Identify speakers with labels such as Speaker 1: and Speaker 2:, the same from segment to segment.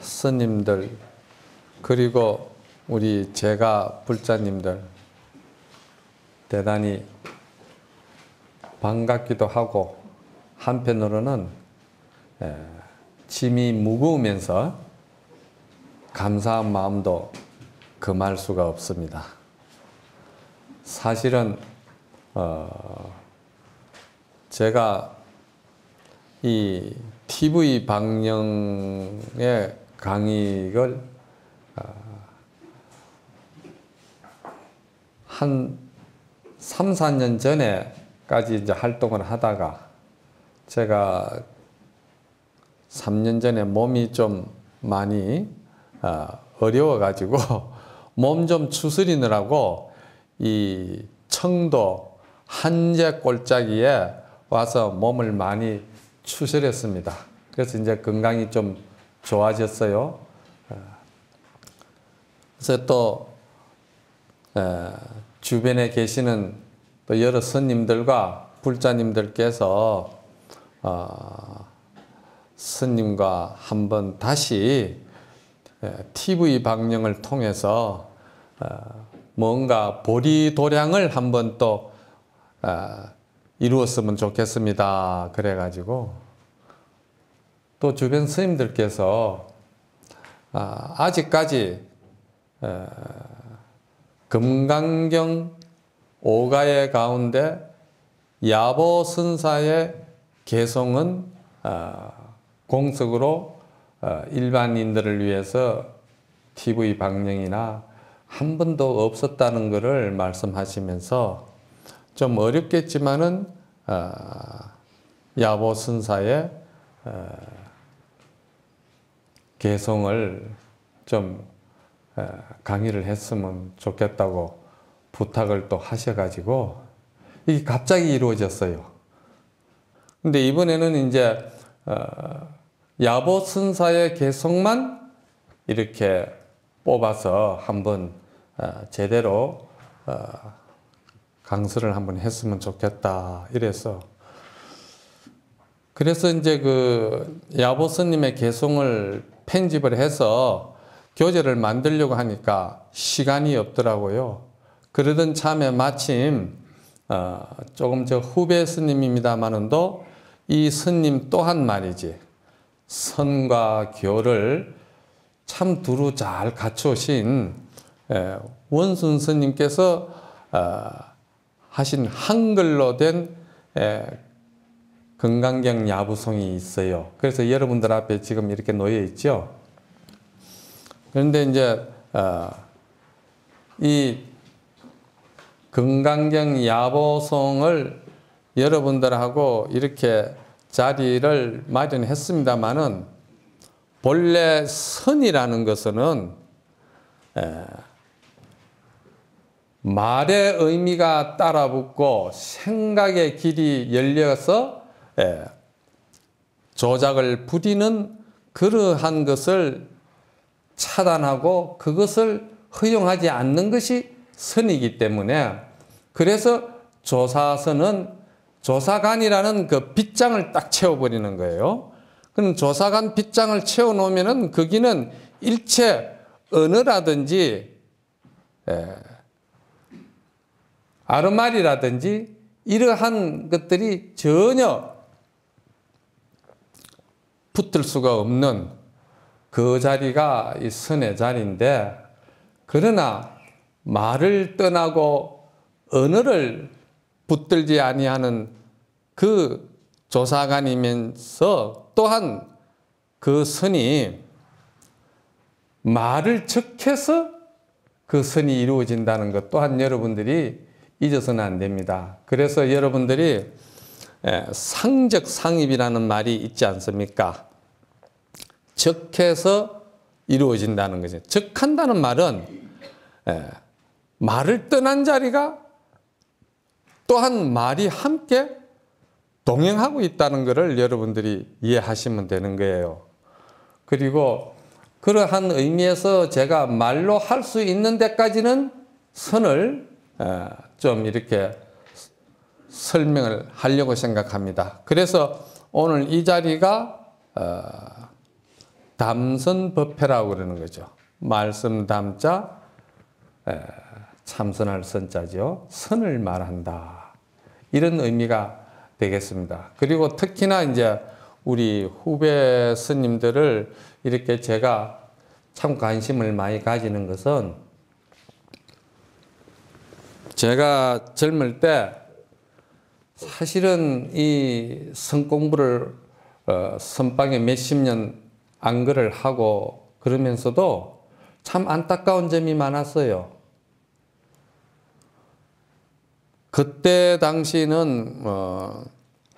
Speaker 1: 스님들 그리고 우리 제가 불자님들 대단히 반갑기도 하고 한편으로는 짐이 무거우면서 감사한 마음도 금할 수가 없습니다. 사실은 제가 이 TV 방영의 강의를 한 3, 4년 전에까지 이제 활동을 하다가 제가 3년 전에 몸이 좀 많이 어려워가지고 몸 좀 추스리느라고 이 청도 한제 골짜기에 와서 몸을 많이 추스렸습니다. 그래서 이제 건강이 좀 좋아졌어요. 그래서 또 주변에 계시는 또 여러 스님들과 불자님들께서 스님과 한번 다시 TV 방영을 통해서 뭔가 보리도량을 한번 또 이루었으면 좋겠습니다. 그래가지고 또 주변 스님들께서 아직까지 금강경 5가의 가운데 야보선사의 개송은 공석으로 일반인들을 위해서 TV 방영이나 한 번도 없었다는 것을 말씀하시면서 좀 어렵겠지만은 야보선사의 개송을 좀 강의를 했으면 좋겠다고 부탁을 또 하셔가지고 이게 갑자기 이루어졌어요. 근데 이번에는 이제 야보선사의 개송만 이렇게 뽑아서 한번 제대로 강설을 한번 했으면 좋겠다 이래서 그래서 이제 그 야보스님의 개송을 편집을 해서 교재를 만들려고 하니까 시간이 없더라고요. 그러던 참에 마침 조금 저 후배 스님입니다마는도 이 스님 또한 말이지 선과 교를 참 두루 잘 갖추신 원순 스님께서 하신 한글로 된 금강경 야부송이 있어요. 그래서 여러분들 앞에 지금 이렇게 놓여 있죠. 그런데 이제 이 금강경 야보송을 여러분들하고 이렇게 자리를 마련했습니다마는 본래 선이라는 것은 말의 의미가 따라붙고 생각의 길이 열려서 조작을 부리는 그러한 것을 차단하고 그것을 허용하지 않는 것이 선이기 때문에 그래서 조사선은 조사관이라는 그 빗장을 딱 채워버리는 거예요. 그럼 조사관 빗장을 채워놓으면은 거기는 일체 언어라든지 아르말이라든지 이러한 것들이 전혀 붙을 수가 없는 그 자리가 이 선의 자리인데 그러나 말을 떠나고 언어를 붙들지 아니하는 그 조사관이면서 또한 그 선이 말을 적해서 그 선이 이루어진다는 것 또한 여러분들이 잊어서는 안 됩니다. 그래서 여러분들이 상적상입이라는 말이 있지 않습니까? 적해서 이루어진다는 거죠. 적한다는 말은 말을 떠난 자리가 또한 말이 함께 동행하고 있다는 것을 여러분들이 이해하시면 되는 거예요. 그리고 그러한 의미에서 제가 말로 할 수 있는 데까지는 선을 좀 이렇게 설명을 하려고 생각합니다. 그래서 오늘 이 자리가 담선법회라고 그러는 거죠. 말씀 담자 참선할 선자죠. 선을 말한다. 이런 의미가 되겠습니다. 그리고 특히나 이제 우리 후배 스님들을 이렇게 제가 참 관심을 많이 가지는 것은, 제가 젊을 때 사실은 이 선공부를 선방에 몇십 년 안거를 하고 그러면서도 참 안타까운 점이 많았어요. 그때 당시는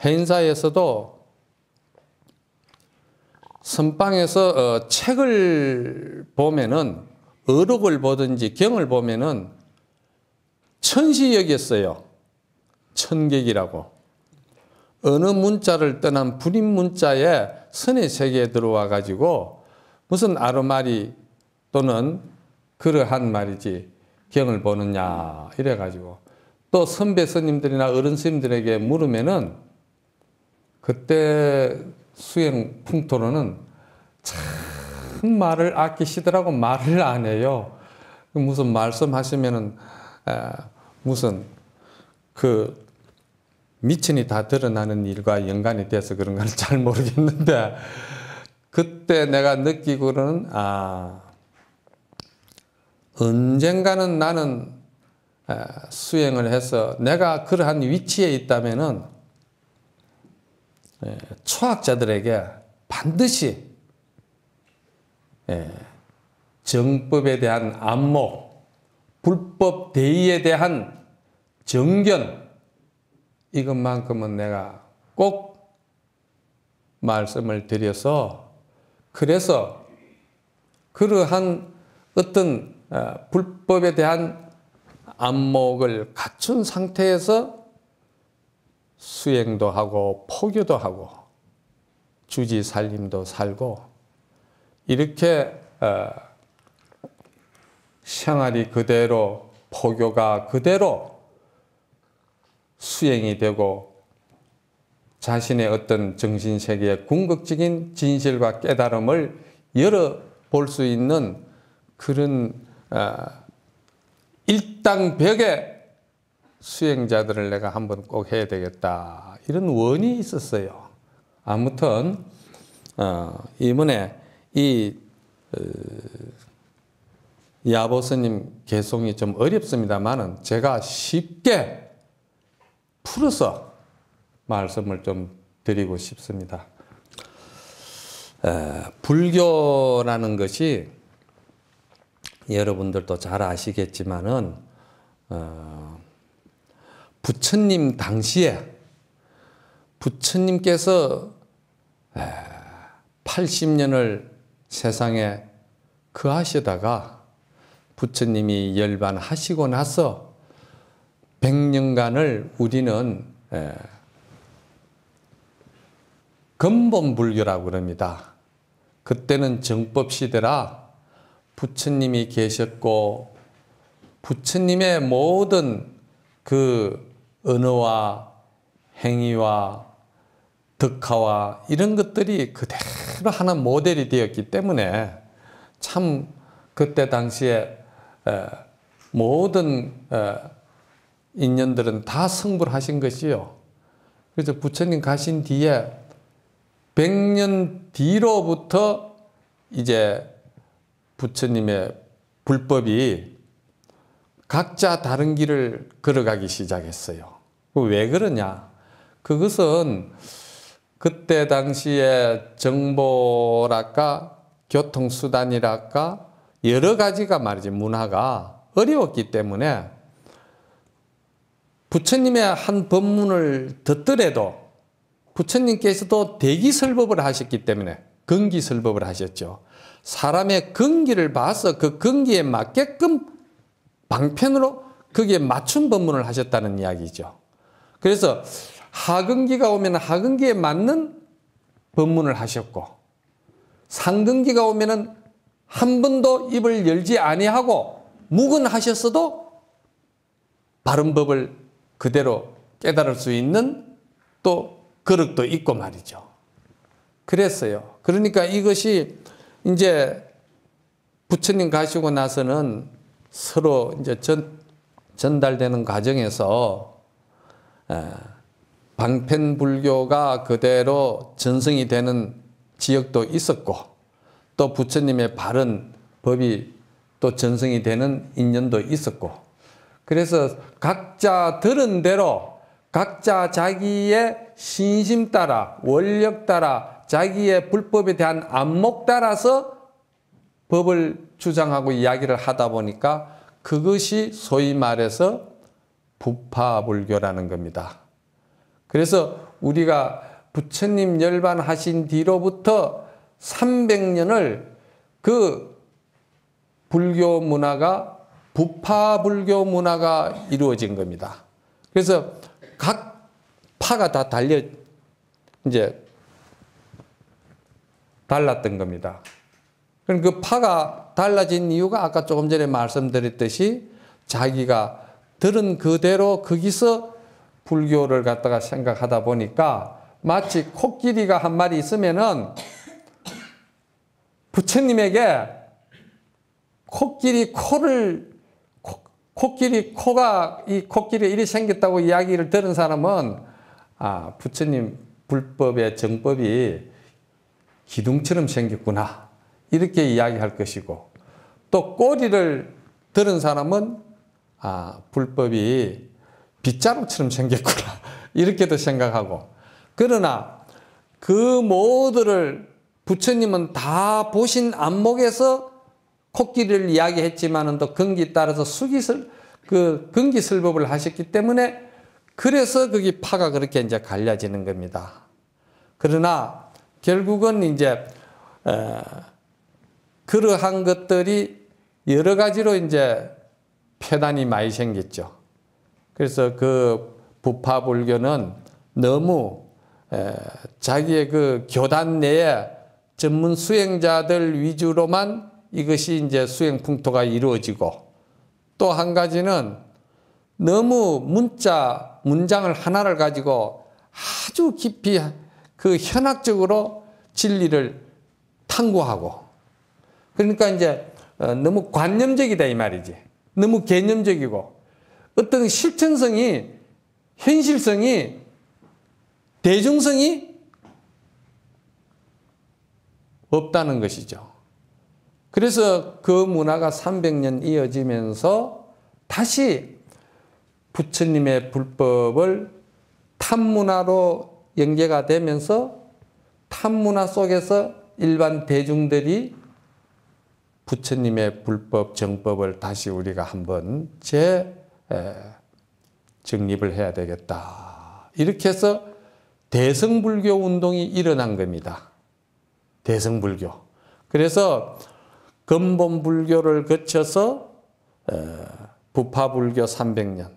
Speaker 1: 해인사에서도 선방에서 책을 보면은, 어록을 보든지 경을 보면은 천시 여겼어요. 천객이라고. 어느 문자를 떠난 불임 문자에 선의 세계에 들어와 가지고 무슨 아르마리 또는 그러한 말이지 경을 보느냐 이래 가지고, 또 선배 스님들이나 어른 스님들에게 물으면은 그때 수행 풍토로는 참 말을 아끼시더라고. 말을 안 해요. 무슨 말씀하시면은 무슨 그 미천이 다 드러나는 일과 연관이 돼서 그런가는 잘 모르겠는데, 그때 내가 느끼고는 언젠가는 나는 수행을 해서 내가 그러한 위치에 있다면은 초학자들에게 반드시 정법에 대한 안목, 불법 대의에 대한 정견, 이것만큼은 내가 꼭 말씀을 드려서, 그래서 그러한 어떤 불법에 대한 안목을 갖춘 상태에서 수행도 하고 포교도 하고 주지 살림도 살고, 이렇게 생활이 그대로, 포교가 그대로 수행이 되고 자신의 어떤 정신세계의 궁극적인 진실과 깨달음을 열어볼 수 있는 그런 일당백의 수행자들을 내가 한번 꼭 해야 되겠다, 이런 원이 있었어요. 아무튼 이번에 이 야보스님 개송이 좀 어렵습니다만은 제가 쉽게 풀어서 말씀을 좀 드리고 싶습니다. 불교라는 것이 여러분들도 잘 아시겠지만은 부처님 당시에 부처님께서 80년을 세상에 거하시다가 부처님이 열반하시고 나서 100년간을 우리는 근본불교라고 그럽니다. 그때는 정법시대라 부처님이 계셨고 부처님의 모든 그 언어와 행위와 덕화와 이런 것들이 그대로 하나 모델이 되었기 때문에 참 그때 당시에 모든 인연들은 다 성불하신 것이요. 그래서 부처님 가신 뒤에 100년 뒤로부터 이제 부처님의 불법이 각자 다른 길을 걸어가기 시작했어요. 왜 그러냐? 그것은 그때 당시에 정보랄까 교통수단이랄까 여러 가지가 말이지 문화가 어려웠기 때문에 부처님의 한 법문을 듣더라도 부처님께서도 대기설법을 하셨기 때문에 근기설법을 하셨죠. 사람의 근기를 봐서 그 근기에 맞게끔 방편으로 거기에 맞춘 법문을 하셨다는 이야기죠. 그래서 하근기가 오면 하근기에 맞는 법문을 하셨고 상근기가 오면은 한 번도 입을 열지 아니하고 묵은하셨어도 바른 법을 그대로 깨달을 수 있는 또 그릇도 있고 말이죠. 그랬어요. 그러니까 이것이 이제 부처님 가시고 나서는 서로 이제 전달되는 과정에서 방편불교가 그대로 전승이 되는 지역도 있었고, 또 부처님의 바른 법이 또 전승이 되는 인연도 있었고, 그래서 각자 들은 대로 각자 자기의 신심 따라, 원력 따라, 자기의 불법에 대한 안목 따라서 법을 주장하고 이야기를 하다 보니까 그것이 소위 말해서 부파불교라는 겁니다. 그래서 우리가 부처님 열반하신 뒤로부터 300년을 그 불교 문화가 부파불교 문화가 이루어진 겁니다. 그래서 각 파가 다 달랐던 겁니다. 그럼 그 파가 달라진 이유가 아까 조금 전에 말씀드렸듯이 자기가 들은 그대로 거기서 불교를 갖다가 생각하다 보니까 마치 코끼리가 한 마리 있으면은 부처님에게 코끼리 코가 이 코끼리 일이 생겼다고 이야기를 들은 사람은 부처님 불법의 정법이 기둥처럼 생겼구나 이렇게 이야기할 것이고, 또 꼬리를 들은 사람은 불법이 빗자루처럼 생겼구나 이렇게도 생각하고, 그러나 그 모두를 부처님은 다 보신 안목에서 코끼리를 이야기했지만은 또 근기 따라서 근기설법을 하셨기 때문에 그래서 거기 파가 그렇게 이제 갈려지는 겁니다. 그러나 결국은 이제 그러한 것들이 여러 가지로 이제 폐단이 많이 생겼죠. 그래서 그 부파불교는 너무 자기의 그 교단 내에 전문 수행자들 위주로만 이것이 이제 수행 풍토가 이루어지고, 또 한 가지는 너무 문장을 하나를 가지고 아주 깊이 그 현학적으로 진리를 탐구하고, 그러니까 이제 너무 관념적이다 이 말이지. 너무 개념적이고 어떤 실천성이, 현실성이, 대중성이 없다는 것이죠. 그래서 그 문화가 300년 이어지면서 다시 부처님의 불법을 탑문화로 연계가 되면서 탑문화 속에서 일반 대중들이 부처님의 불법 정법을 다시 우리가 한번 정립을 해야 되겠다. 이렇게 해서 대성불교 운동이 일어난 겁니다. 대성불교. 그래서 근본불교를 거쳐서 부파불교 300년,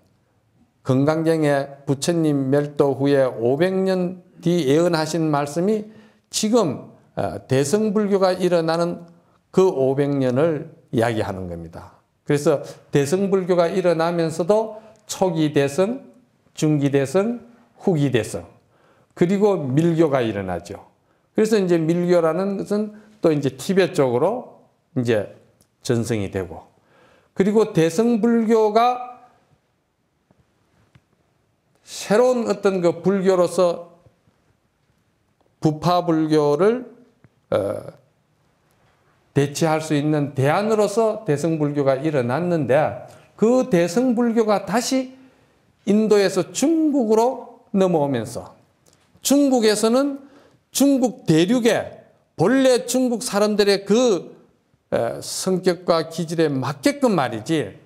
Speaker 1: 금강경에 부처님 멸도 후에 500년 뒤 예언하신 말씀이 지금 대성불교가 일어나는 그 500년을 이야기하는 겁니다. 그래서 대성불교가 일어나면서도 초기 대성, 중기 대성, 후기 대성, 그리고 밀교가 일어나죠. 그래서 이제 밀교라는 것은 또 이제 티베트 쪽으로 이제 전승이 되고, 그리고 대성불교가 새로운 어떤 그 불교로서 부파불교를 대체할 수 있는 대안으로서 대성불교가 일어났는데, 그 대성불교가 다시 인도에서 중국으로 넘어오면서 중국에서는 중국 대륙에 본래 중국 사람들의 그 성격과 기질에 맞게끔 말이지,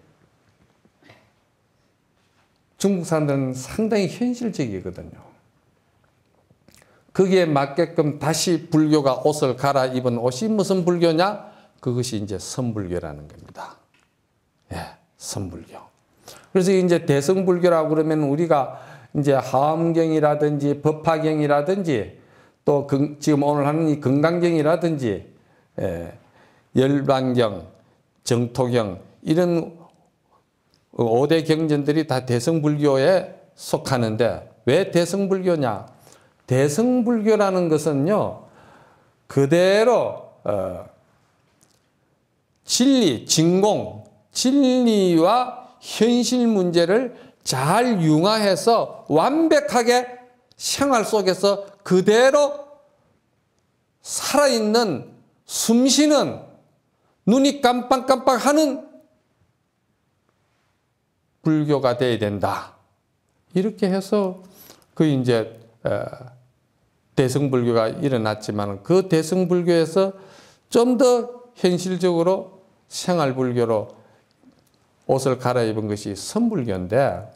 Speaker 1: 중국 사람들은 상당히 현실적이거든요. 거기에 맞게끔 다시 불교가 옷을 갈아입은 옷이 무슨 불교냐? 그것이 이제 선불교라는 겁니다. 예, 선불교. 그래서 이제 대성불교라고 그러면 우리가 이제 하엄경이라든지 법화경이라든지 또 지금 오늘 하는 이 금강경이라든지 열반경, 정토경 이런 5대 경전들이 다 대성불교에 속하는데, 왜 대성불교냐? 대성불교라는 것은요, 그대로 진리, 진공, 진리와 현실 문제를 잘 융화해서 완벽하게 생활 속에서 그대로 살아있는, 숨쉬는, 눈이 깜빡깜빡하는 불교가 되어야 된다. 이렇게 해서 그 이제 대승불교가 일어났지만 그 대승불교에서 좀 더 현실적으로 생활불교로 옷을 갈아입은 것이 선불교인데,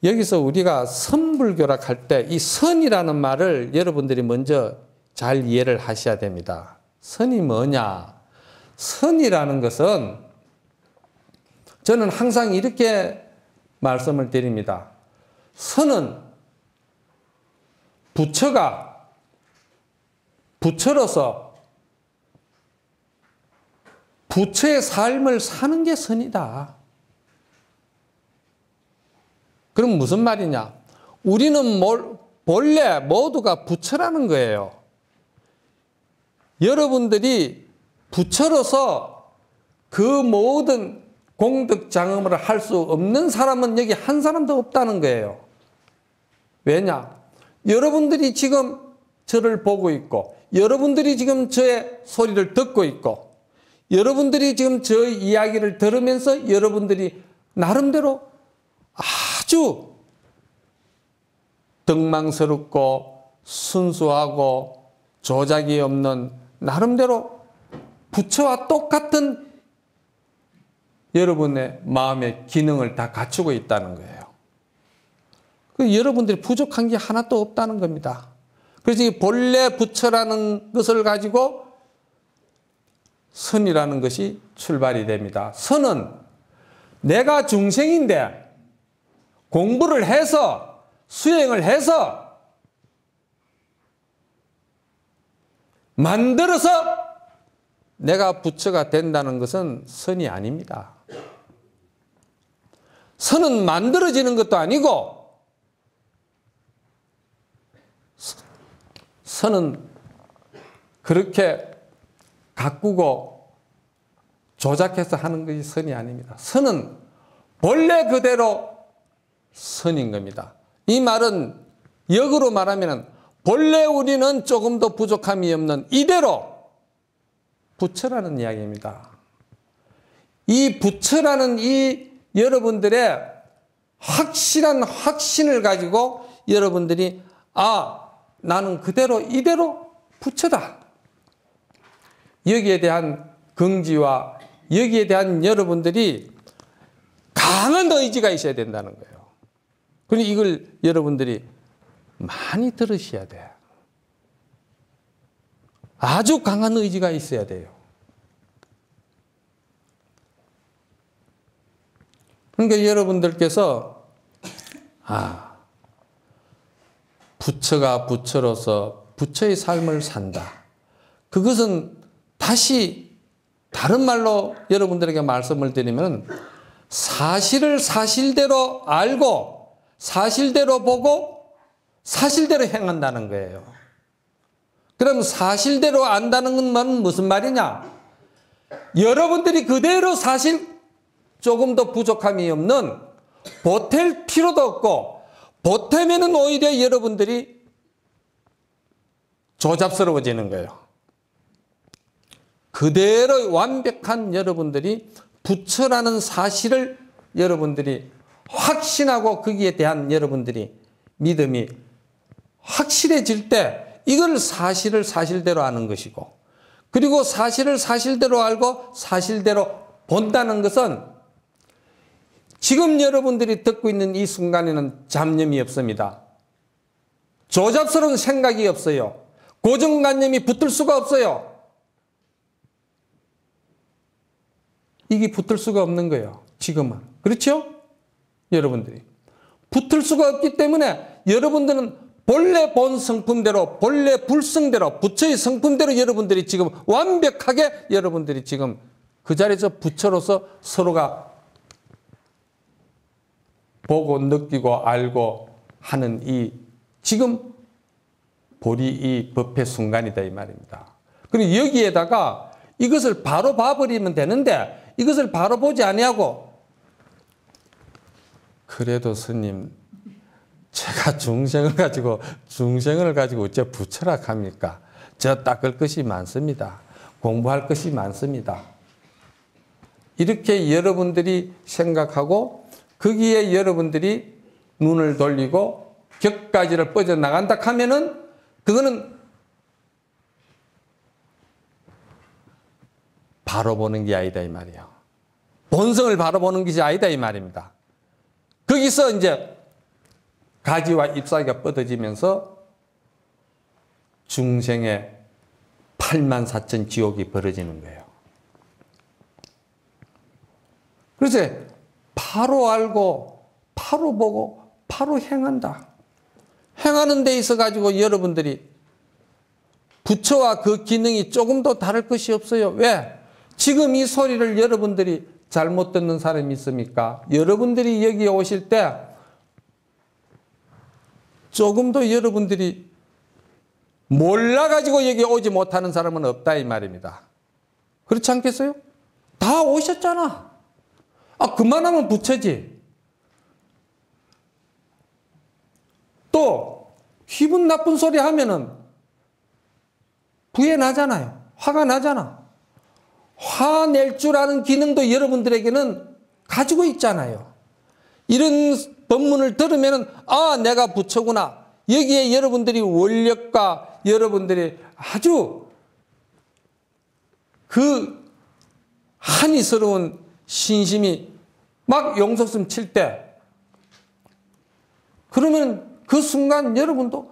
Speaker 1: 여기서 우리가 선불교라 할 때 이 선이라는 말을 여러분들이 먼저 잘 이해를 하셔야 됩니다. 선이 뭐냐? 선이라는 것은 저는 항상 이렇게 말씀을 드립니다. 선은 부처로서 부처의 삶을 사는 게 선이다. 그럼 무슨 말이냐? 우리는 본래 모두가 부처라는 거예요. 여러분들이 부처로서 그 모든 공덕 장엄을 할 수 없는 사람은 여기 한 사람도 없다는 거예요. 왜냐? 여러분들이 지금 저를 보고 있고, 여러분들이 지금 저의 소리를 듣고 있고, 여러분들이 지금 저의 이야기를 들으면서 여러분들이 나름대로 아주 덕망스럽고 순수하고 조작이 없는 나름대로 부처와 똑같은 여러분의 마음의 기능을 다 갖추고 있다는 거예요. 여러분들이 부족한 게 하나도 없다는 겁니다. 그래서 이 본래 부처라는 것을 가지고 선이라는 것이 출발이 됩니다. 선은 내가 중생인데 공부를 해서 수행을 해서 만들어서 내가 부처가 된다는 것은 선이 아닙니다. 선은 만들어지는 것도 아니고 선은 그렇게 가꾸고 조작해서 하는 것이 선이 아닙니다. 선은 본래 그대로 선인 겁니다. 이 말은 역으로 말하면 본래 우리는 조금 더 부족함이 없는 이대로 부처라는 이야기입니다. 이 부처라는 이 여러분들의 확실한 확신을 가지고 여러분들이 나는 그대로 이대로 부처다. 여기에 대한 긍지와 여기에 대한 여러분들이 강한 의지가 있어야 된다는 거예요. 그러니 이걸 여러분들이 많이 들으셔야 돼요. 아주 강한 의지가 있어야 돼요. 그러니까 여러분들께서 부처가 부처로서 부처의 삶을 산다. 그것은 다시 다른 말로 여러분들에게 말씀을 드리면 사실을 사실대로 알고 사실대로 보고 사실대로 행한다는 거예요. 그럼 사실대로 안다는 건 무슨 말이냐? 여러분들이 그대로 사실 조금 더 부족함이 없는 보탤 필요도 없고 보태면은 오히려 여러분들이 조잡스러워지는 거예요. 그대로 완벽한 여러분들이 부처라는 사실을 여러분들이 확신하고 거기에 대한 여러분들이 믿음이 확실해질 때 이걸 사실을 사실대로 아는 것이고, 그리고 사실을 사실대로 알고 사실대로 본다는 것은 지금 여러분들이 듣고 있는 이 순간에는 잡념이 없습니다. 조잡스러운 생각이 없어요. 고정관념이 붙을 수가 없어요. 이게 붙을 수가 없는 거예요. 지금은. 그렇죠? 여러분들이. 붙을 수가 없기 때문에 여러분들은 본래 본 성품대로, 본래 불성대로, 부처의 성품대로 여러분들이 지금 완벽하게 여러분들이 지금 그 자리에서 부처로서 서로가 보고 느끼고 알고 하는 이 지금 볼이 이 법회 순간이다 이 말입니다. 그리고 여기에다가 이것을 바로 봐버리면 되는데 이것을 바로 보지 아니하고 그래도 스님 제가 중생을 가지고 어째 부처락합니까? 저 닦을 것이 많습니다. 공부할 것이 많습니다. 이렇게 여러분들이 생각하고 거기에 여러분들이 눈을 돌리고 격가지를 뻗어나간다 하면은 그거는 바로 보는 게 아니다 이 말이에요. 본성을 바로 보는 것이 아니다 이 말입니다. 거기서 이제 가지와 잎사귀가 뻗어지면서 중생의 84,000 지옥이 벌어지는 거예요. 그래서 바로 알고 바로 보고 바로 행한다. 행하는 데 있어 가지고 여러분들이 부처와 그 기능이 조금도 다를 것이 없어요. 왜? 지금 이 소리를 여러분들이 잘못 듣는 사람이 있습니까? 여러분들이 여기 오실 때 조금도 여러분들이 몰라가지고 여기 오지 못하는 사람은 없다 이 말입니다. 그렇지 않겠어요? 다 오셨잖아. 그만하면 부처지. 또 기분 나쁜 소리 하면은 부해나잖아요. 화가 나잖아. 화낼 줄 아는 기능도 여러분들에게는 가지고 있잖아요. 이런 법문을 들으면은 내가 부처구나. 여기에 여러분들이 원력과 여러분들이 아주 그 한이스러운 신심이 막 용속숨 칠 때 그러면 그 순간 여러분도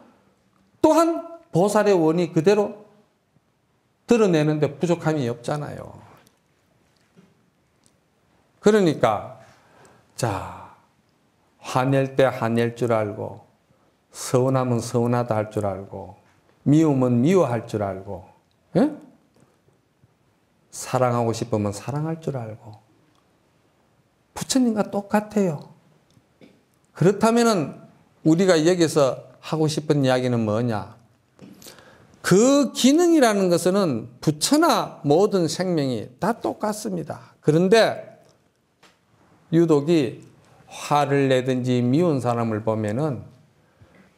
Speaker 1: 또한 보살의 원이 그대로 드러내는데 부족함이 없잖아요. 그러니까 화낼 때 화낼 줄 알고 서운하면 서운하다 할 줄 알고 미우면 미워할 줄 알고 사랑하고 싶으면 사랑할 줄 알고 부처님과 똑같아요. 그렇다면 우리가 여기서 하고 싶은 이야기는 뭐냐? 그 기능이라는 것은 부처나 모든 생명이 다 똑같습니다. 그런데 유독이 화를 내든지 미운 사람을 보면은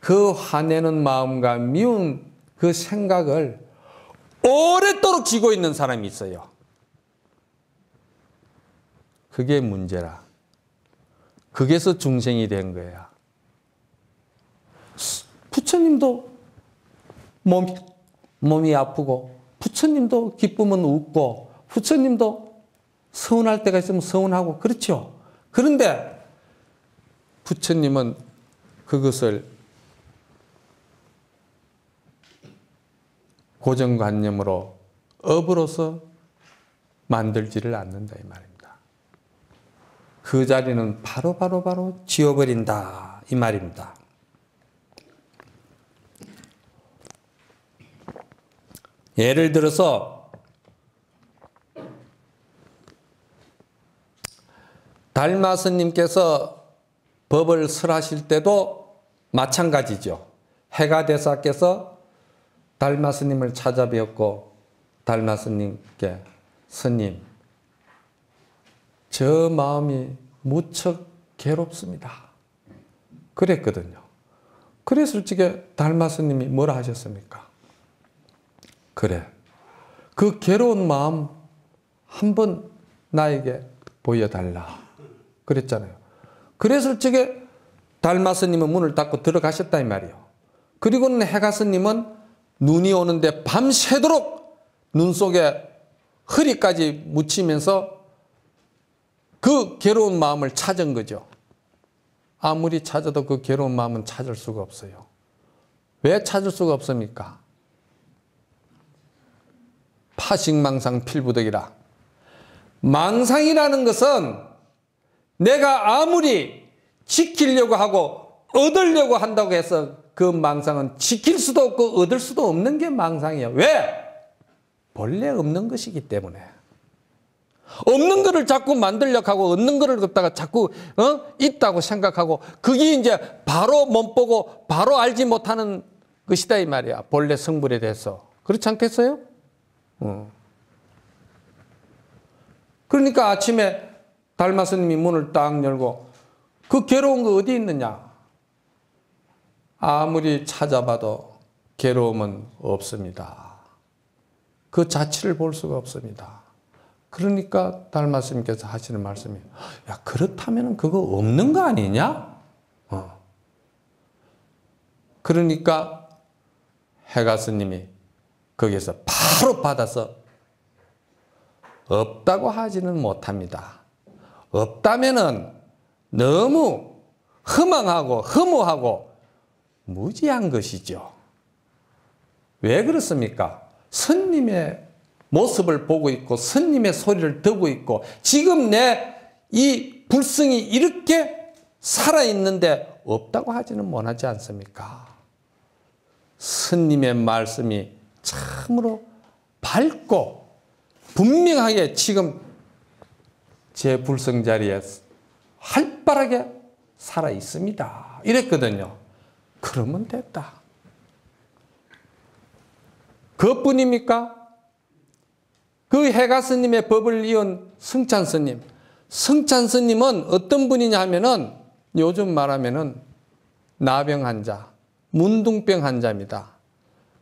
Speaker 1: 그 화내는 마음과 미운 그 생각을 오랫도록 쥐고 있는 사람이 있어요. 그게 문제라. 그게서 중생이 된 거야. 부처님도 몸이 아프고 부처님도 기쁘면 웃고 부처님도 서운할 때가 있으면 서운하고 그렇죠. 그런데 부처님은 그것을 고정관념으로 업으로서 만들지를 않는다 이 말입니다. 그 자리는 바로 지워버린다 이 말입니다. 예를 들어서 달마 스님께서 법을 설하실 때도 마찬가지죠. 해가 대사께서 달마 스님을 찾아뵈었고 달마 스님께 스님 저 마음이 무척 괴롭습니다. 그랬거든요. 그랬을 적에 달마 스님이 뭐라 하셨습니까? 그래. 그 괴로운 마음 한번 나에게 보여달라. 그랬잖아요. 그랬을 적에 달마 스님은 문을 닫고 들어가셨다 이 말이에요. 그리고는 해가 스님은 눈이 오는데 밤새도록 눈 속에 허리까지 묻히면서 그 괴로운 마음을 찾은 거죠. 아무리 찾아도 그 괴로운 마음은 찾을 수가 없어요. 왜 찾을 수가 없습니까? 파식망상 필부덕이라. 망상이라는 것은 내가 아무리 지키려고 하고 얻으려고 한다고 해서 그 망상은 지킬 수도 없고 얻을 수도 없는 게 망상이에요. 왜? 본래 없는 것이기 때문에. 없는 거를 자꾸 만들려고 하고 없는 거를 갖다가 자꾸 있다고 생각하고 그게 이제 바로 못 보고 바로 알지 못하는 것이다 이 말이야. 본래 성불에 대해서. 그렇지 않겠어요? 그러니까 아침에 달마 스님이 문을 딱 열고 그 괴로운 거 어디 있느냐? 아무리 찾아봐도 괴로움은 없습니다. 그 자취를 볼 수가 없습니다. 그러니까 달마 스님께서 하시는 말씀이, 야, 그렇다면 그거 없는 거 아니냐? 그러니까 해가 스님이 거기에서 바로 받아서 없다고 하지는 못합니다. 없다면은 너무 허망하고 허무하고 무지한 것이죠. 왜 그렇습니까? 스님의 모습을 보고 있고 스님의 소리를 듣고 있고 지금 내 이 불성이 이렇게 살아있는데 없다고 하지는 못하지 않습니까? 스님의 말씀이 참으로 밝고 분명하게 지금 제 불성 자리에 활발하게 살아 있습니다. 이랬거든요. 그러면 됐다. 그것뿐입니까? 그 해가 스님의 법을 이은 승찬 스님. 승찬 스님은 어떤 분이냐 하면은 요즘 말하면은 나병 환자, 문둥병 환자입니다.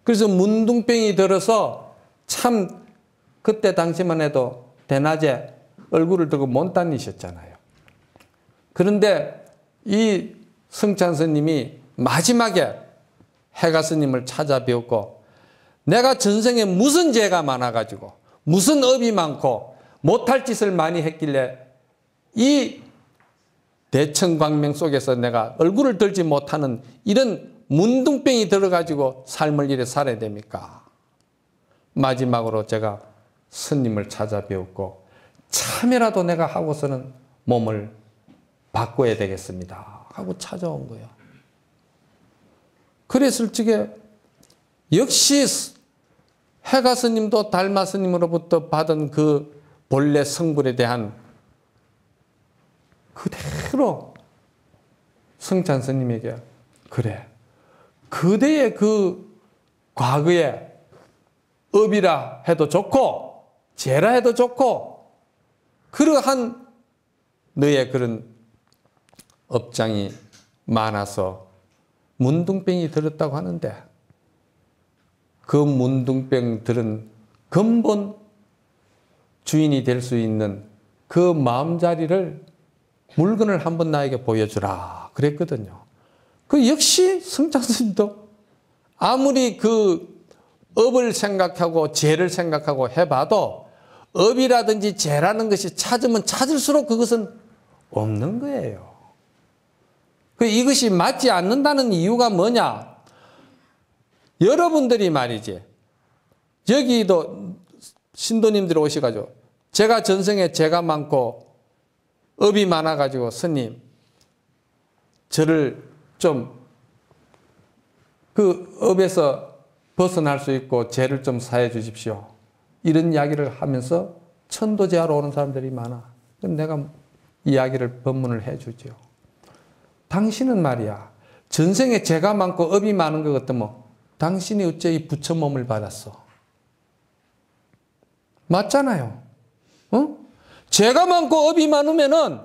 Speaker 1: 그래서 문둥병이 들어서 참 그때 당시만 해도 대낮에 얼굴을 들고 못 다니셨잖아요. 그런데 이 승찬 스님이 마지막에 해가 스님을 찾아뵈었고 내가 전생에 무슨 죄가 많아가지고 무슨 업이 많고 못할 짓을 많이 했길래 이 대천광명 속에서 내가 얼굴을 들지 못하는 이런 문둥병이 들어가지고 삶을 이래 살아야 됩니까? 마지막으로 제가 스님을 찾아뵈었고 참여라도 내가 하고서는 몸을 바꿔야 되겠습니다 하고 찾아온 거예요. 그랬을 적에 역시 해가 스님도 달마 스님으로부터 받은 그 본래 성불에 대한 그대로 승찬 스님에게 그래 그대의 그 과거에 업이라 해도 좋고 죄라 해도 좋고 그러한 너의 그런 업장이 많아서 문둥병이 들었다고 하는데 그 문둥병들은 근본 주인이 될 수 있는 그 마음자리를 물건을 한번 나에게 보여주라 그랬거든요. 그 역시 승찬 스님도 아무리 그 업을 생각하고 죄를 생각하고 해봐도 업이라든지 죄라는 것이 찾으면 찾을수록 그것은 없는 거예요. 이것이 맞지 않는다는 이유가 뭐냐? 여러분들이 말이지 여기도 신도님들이 오셔가지고 제가 전생에 죄가 많고 업이 많아가지고 스님 저를 좀 그 업에서 벗어날 수 있고 죄를 좀 사해 주십시오. 이런 이야기를 하면서 천도제하러 오는 사람들이 많아. 그럼 내가 이야기를 법문을 해주죠. 당신은 말이야 전생에 죄가 많고 업이 많은 것 같으면 당신이 어째 이 부처 몸을 받았어? 맞잖아요. 어? 죄가 많고 업이 많으면은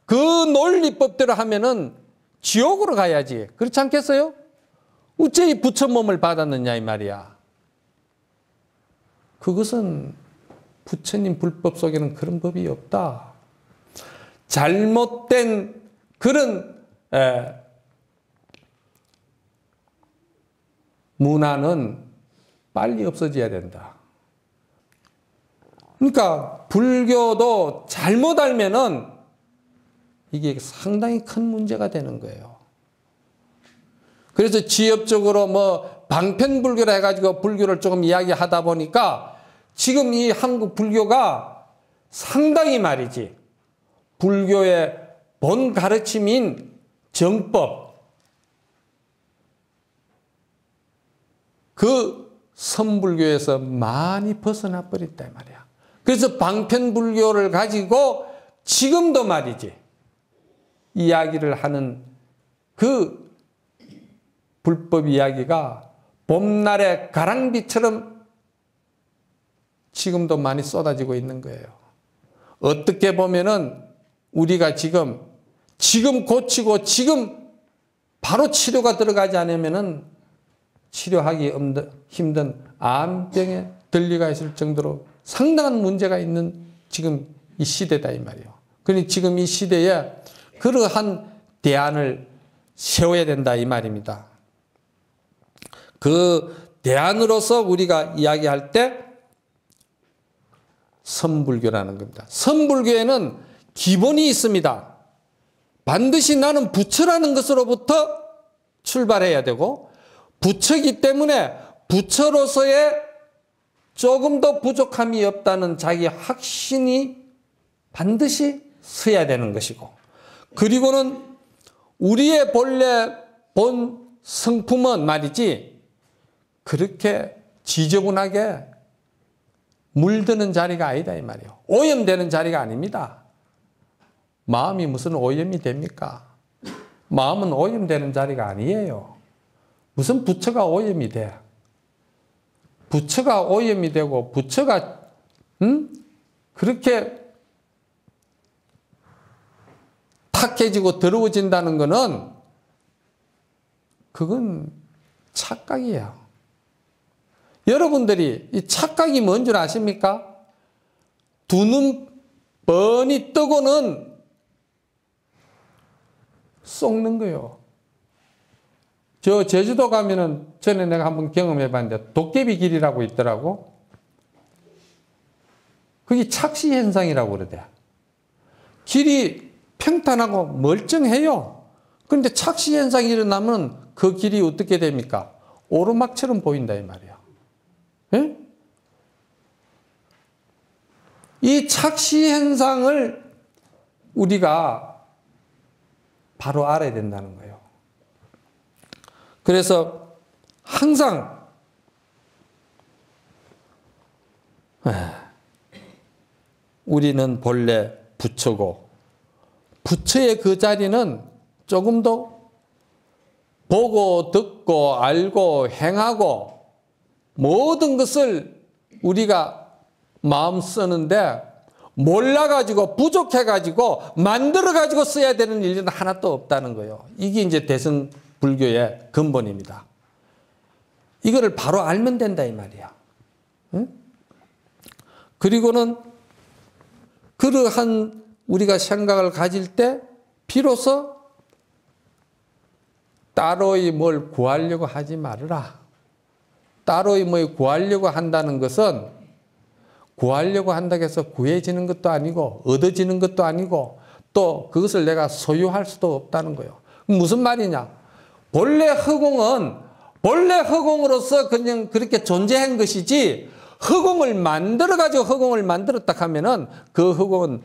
Speaker 1: 그 논리법대로 하면은 지옥으로 가야지. 그렇지 않겠어요? 어째 이 부처 몸을 받았느냐 이 말이야. 그것은 부처님 불법 속에는 그런 법이 없다. 잘못된 그런 문화는 빨리 없어져야 된다. 그러니까 불교도 잘못 알면은 이게 상당히 큰 문제가 되는 거예요. 그래서 지엽적으로 뭐 방편불교라 해가지고 불교를 조금 이야기하다 보니까 지금 이 한국 불교가 상당히 말이지 불교의 본 가르침인 정법 그 선불교에서 많이 벗어나 버렸다 이 말이야. 그래서 방편불교를 가지고 지금도 말이지 이야기를 하는 그 불법 이야기가 봄날의 가랑비처럼 지금도 많이 쏟아지고 있는 거예요. 어떻게 보면은 우리가 지금 고치고 지금 바로 치료가 들어가지 않으면은 치료하기 힘든 암병에 들려가 있을 정도로 상당한 문제가 있는 지금 이 시대다 이 말이에요. 그러니 지금 이 시대에 그러한 대안을 세워야 된다 이 말입니다. 그 대안으로서 우리가 이야기할 때 선불교라는 겁니다. 선불교에는 기본이 있습니다. 반드시 나는 부처라는 것으로부터 출발해야 되고, 부처이기 때문에 부처로서의 조금 더 부족함이 없다는 자기 확신이 반드시 서야 되는 것이고, 그리고는 우리의 본래 본 성품은 말이지 그렇게 지저분하게 물드는 자리가 아니다 이 말이에요. 오염되는 자리가 아닙니다. 마음이 무슨 오염이 됩니까? 마음은 오염되는 자리가 아니에요. 무슨 부처가 오염이 돼? 부처가 오염이 되고 부처가 그렇게 탁해지고 더러워진다는 것은 그건 착각이에요. 여러분들이 이 착각이 뭔 줄 아십니까? 두 눈 뻔히 뜨고는 쏙는 거예요. 저 제주도 가면은 전에 내가 한번 경험해 봤는데 도깨비 길이라고 있더라고. 그게 착시 현상이라고 그러대. 길이 평탄하고 멀쩡해요. 그런데 착시 현상이 일어나면 그 길이 어떻게 됩니까? 오르막처럼 보인다 이 말이야. 예? 이 착시 현상을 우리가 바로 알아야 된다는 거예요. 그래서 항상 우리는 본래 부처고, 부처의 그 자리는 조금 더 보고 듣고 알고 행하고 모든 것을 우리가 마음 쓰는데 몰라가지고 부족해가지고 만들어가지고 써야 되는 일은 하나도 없다는 거예요. 이게 이제 대승불교의 근본입니다. 이거를 바로 알면 된다 이 말이야. 응? 그리고는 그러한 우리가 생각을 가질 때 비로소 따로이 뭘 구하려고 하지 말아라. 따로이 뭘 구하려고 한다는 것은 구하려고 한다고 해서 구해지는 것도 아니고 얻어지는 것도 아니고 또 그것을 내가 소유할 수도 없다는 거예요. 무슨 말이냐? 본래 허공은 본래 허공으로서 그냥 그렇게 존재한 것이지 허공을 만들어가지고 허공을 만들었다 하면은 그 허공은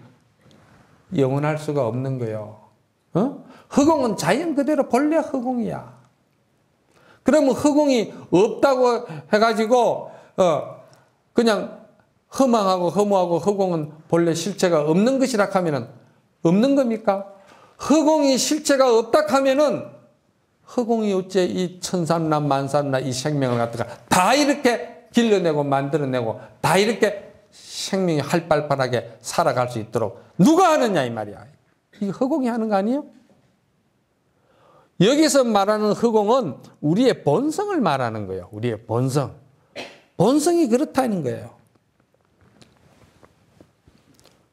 Speaker 1: 영원할 수가 없는 거예요. 허공은 자연 그대로 본래 허공이야. 그러면 허공이 없다고 해가지고 그냥 허망하고 허무하고 허공은 본래 실체가 없는 것이라 하면은 없는 겁니까? 허공이 실체가 없다 하면은 허공이 어째 이 천삼남 만삼남 이 생명을 갖다가 다 이렇게 길러내고 만들어내고 다 이렇게 생명이 활발하게 살아갈 수 있도록 누가 하느냐 이 말이야. 이게 허공이 하는 거 아니에요? 여기서 말하는 허공은 우리의 본성을 말하는 거예요. 우리의 본성. 본성이 그렇다는 거예요.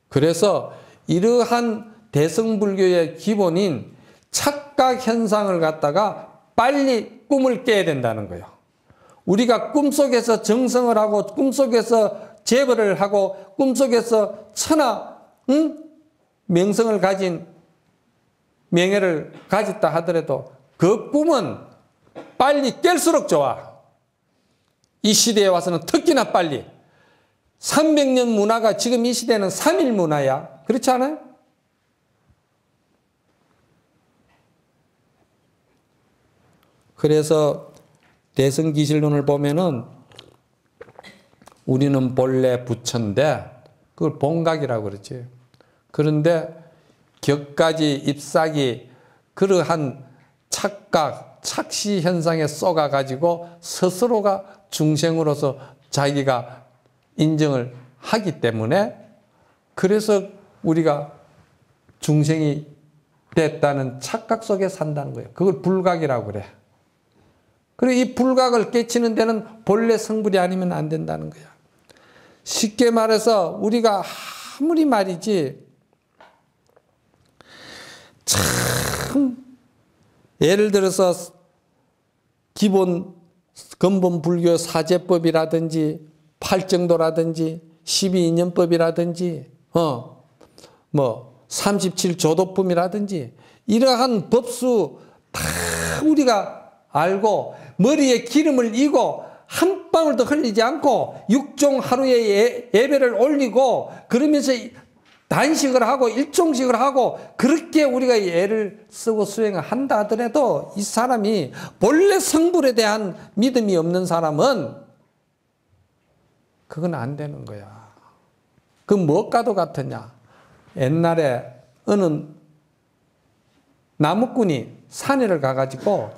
Speaker 1: 그래서 이러한 대승불교의 기본인 착각 현상을 갖다가 빨리 꿈을 깨야 된다는 거예요. 우리가 꿈속에서 정성을 하고 꿈속에서 재벌을 하고 꿈속에서 천하 명성을 가진 명예를 가졌다 하더라도 그 꿈은 빨리 깰수록 좋아. 이 시대에 와서는 특히나 빨리. 300년 문화가 지금 이 시대는 3일 문화야. 그렇지 않아요? 그래서 대승기실론을 보면은 우리는 본래 부처인데 그걸 본각이라고 그러지. 그런데 격가지, 잎사귀 그러한 착각, 착시 현상에 쏘가가지고 스스로가 중생으로서 자기가 인정을 하기 때문에 그래서 우리가 중생이 됐다는 착각 속에 산다는 거예요. 그걸 불각이라고 그래. 그리고 이 불각을 깨치는 데는 본래 성불이 아니면 안 된다는 거야. 쉽게 말해서 우리가 아무리 말이지 참 예를 들어서 기본 근본 불교 사제법이라든지 팔정도라든지 12인연법이라든지 37조도품이라든지 이러한 법수 다 우리가 알고 머리에 기름을 이고 한 방울도 흘리지 않고 육종 하루에 예배를 올리고 그러면서 단식을 하고 일종식을 하고 그렇게 우리가 예를 쓰고 수행을 한다 하더라도 이 사람이 본래 성불에 대한 믿음이 없는 사람은 그건 안 되는 거야. 그 무엇과도 같으냐. 옛날에 어느 나무꾼이 산에를 가가지고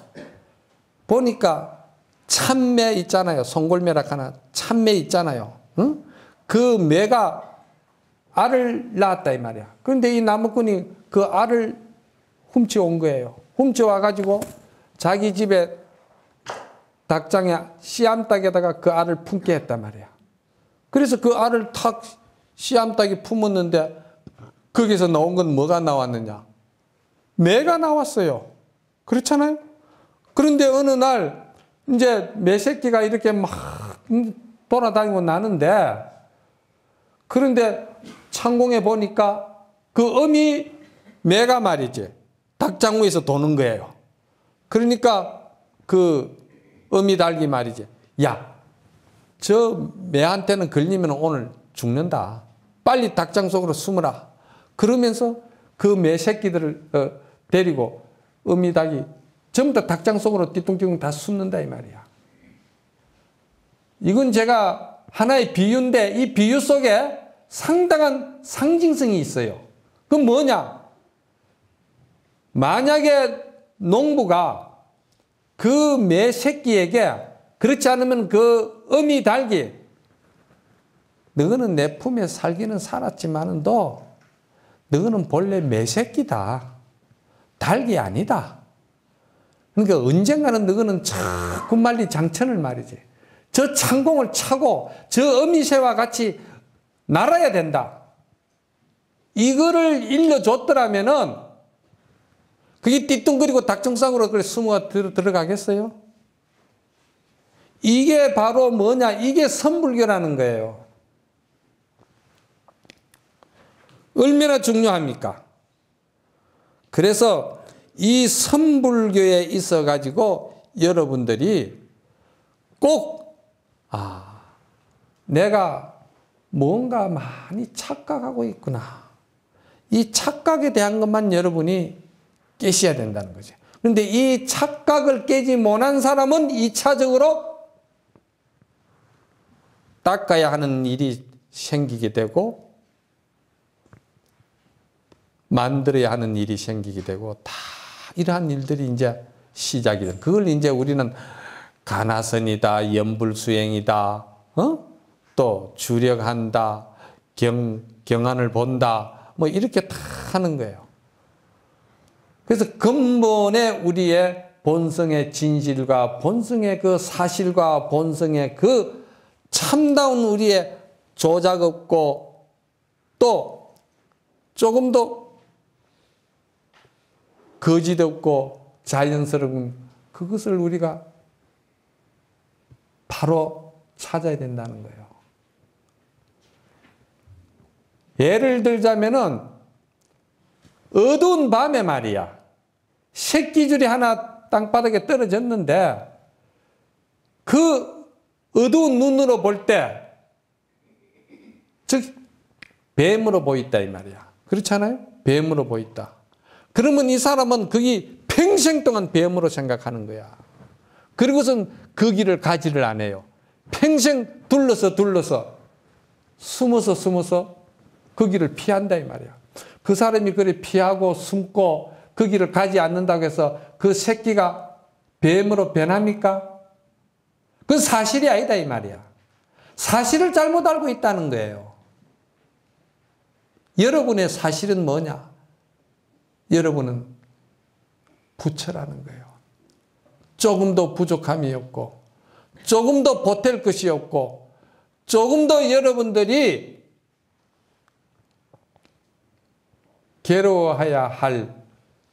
Speaker 1: 보니까 참매 있잖아요. 송골매락 하나 참매 있잖아요. 응? 그 매가 알을 낳았다 이 말이야. 그런데 이 나무꾼이 그 알을 훔쳐온 거예요. 훔쳐와가지고 자기 집에 닭장에 씨암탉에다가 그 알을 품게 했단 말이야. 그래서 그 알을 탁 씨암탉이 품었는데 거기서 나온 건 뭐가 나왔느냐? 매가 나왔어요. 그렇잖아요? 그런데 어느 날 이제 매 새끼가 이렇게 막 돌아다니고 나는데 그런데 창공에 보니까 그 어미 매가 말이지 닭장 위에서 도는 거예요. 그러니까 그 어미 닭이 말이지 야, 저 매한테는 걸리면 오늘 죽는다. 빨리 닭장 속으로 숨으라. 그러면서 그 매 새끼들을 데리고 어미 닭이 전부 다 닭장 속으로 띠뚱띠뚱 다 숨는다 이 말이야. 이건 제가 하나의 비유인데 이 비유 속에 상당한 상징성이 있어요. 그건 뭐냐? 만약에 농부가 그 매 새끼에게 그렇지 않으면 그 어미 닭이 너는 내 품에 살기는 살았지만은 너는 본래 매 새끼다. 닭이 아니다. 그러니까 언젠가는 너는 자꾸 말리 장천을 말이지. 저 창공을 차고 저 어미새와 같이 날아야 된다. 이거를 일러줬더라면은 그게 띠뚱거리고 닭정상으로 그래 숨어 들어가겠어요? 이게 바로 뭐냐? 이게 선불교라는 거예요. 얼마나 중요합니까? 그래서 이 선불교에 있어 가지고 여러분들이 꼭 내가 뭔가 많이 착각하고 있구나. 이 착각에 대한 것만 여러분이 깨셔야 된다는 거죠. 그런데 이 착각을 깨지 못한 사람은 2차적으로 닦아야 하는 일이 생기게 되고 만들어야 하는 일이 생기게 되고 다 이러한 일들이 이제 시작이 돼. 그걸 이제 우리는 가나선이다, 연불수행이다, 또 주력한다, 경안을 본다, 뭐 이렇게 다 하는 거예요. 그래서 근본에 우리의 본성의 진실과 본성의 그 사실과 본성의 그 참다운 우리의 조작 없고 또 조금도 거짓 없고 자연스러운 그것을 우리가 바로 찾아야 된다는 거예요. 예를 들자면은 어두운 밤에 말이야. 새끼줄이 하나 땅바닥에 떨어졌는데 그 어두운 눈으로 볼 때 즉 뱀으로 보인다 이 말이야. 그렇잖아요? 뱀으로 보인다. 그러면 이 사람은 그게 평생 동안 뱀으로 생각하는 거야. 그리고선 그 길을 가지를 안 해요. 평생 둘러서 숨어서 그 길을 피한다 이 말이야. 그 사람이 그래 피하고 숨고 그 길을 가지 않는다고 해서 그 새끼가 뱀으로 변합니까? 그건 사실이 아니다 이 말이야. 사실을 잘못 알고 있다는 거예요. 여러분의 사실은 뭐냐? 여러분은 부처라는 거예요. 조금도 부족함이 없고, 조금도 보탤 것이 없고, 조금도 여러분들이 괴로워해야 할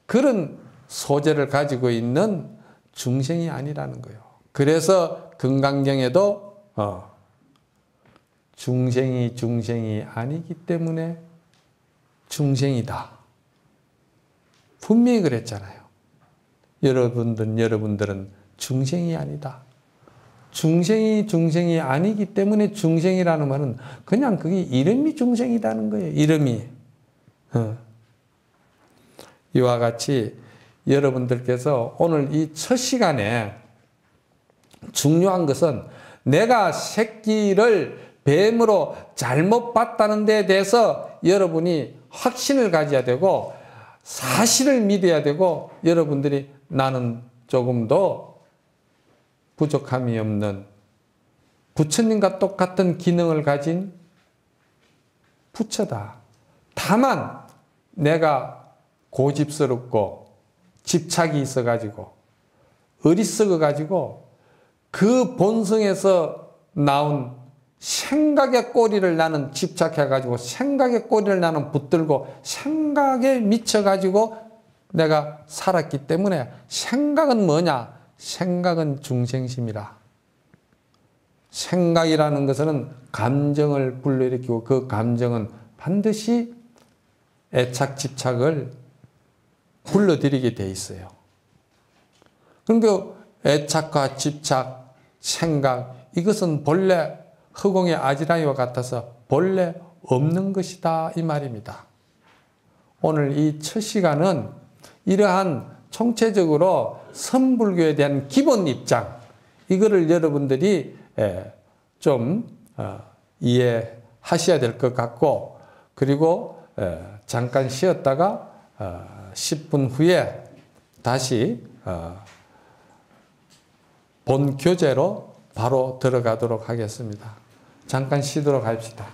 Speaker 1: 그런 소재를 가지고 있는 중생이 아니라는 거예요. 그래서 금강경에도 중생이 아니기 때문에 중생이다. 분명히 그랬잖아요. 여러분들은 중생이 아니다. 중생이 아니기 때문에 중생이라는 말은 그냥 그게 이름이 중생이라는 거예요. 이름이. 이와 같이 여러분들께서 오늘 이 첫 시간에 중요한 것은 내가 새끼를 뱀으로 잘못 봤다는 데 대해서 여러분이 확신을 가져야 되고 사실을 믿어야 되고 여러분들이 나는 조금도 부족함이 없는 부처님과 똑같은 기능을 가진 부처다. 다만 내가 고집스럽고 집착이 있어가지고 어리석어가지고 그 본성에서 나온 생각의 꼬리를 나는 집착해가지고 생각의 꼬리를 나는 붙들고 생각에 미쳐가지고 내가 살았기 때문에 생각은 뭐냐? 생각은 중생심이라. 생각이라는 것은 감정을 불러일으키고 그 감정은 반드시 애착, 집착을 불러들이게 돼 있어요. 그러니까 애착과 집착, 생각 이것은 본래 허공의 아지랑이와 같아서 본래 없는 것이다 이 말입니다. 오늘 이 첫 시간은 이러한 총체적으로 선불교에 대한 기본 입장 이거를 여러분들이 좀 이해하셔야 될 것 같고 그리고 잠깐 쉬었다가 10분 후에 다시 본 교재로 바로 들어가도록 하겠습니다. 잠깐 쉬도록 합시다.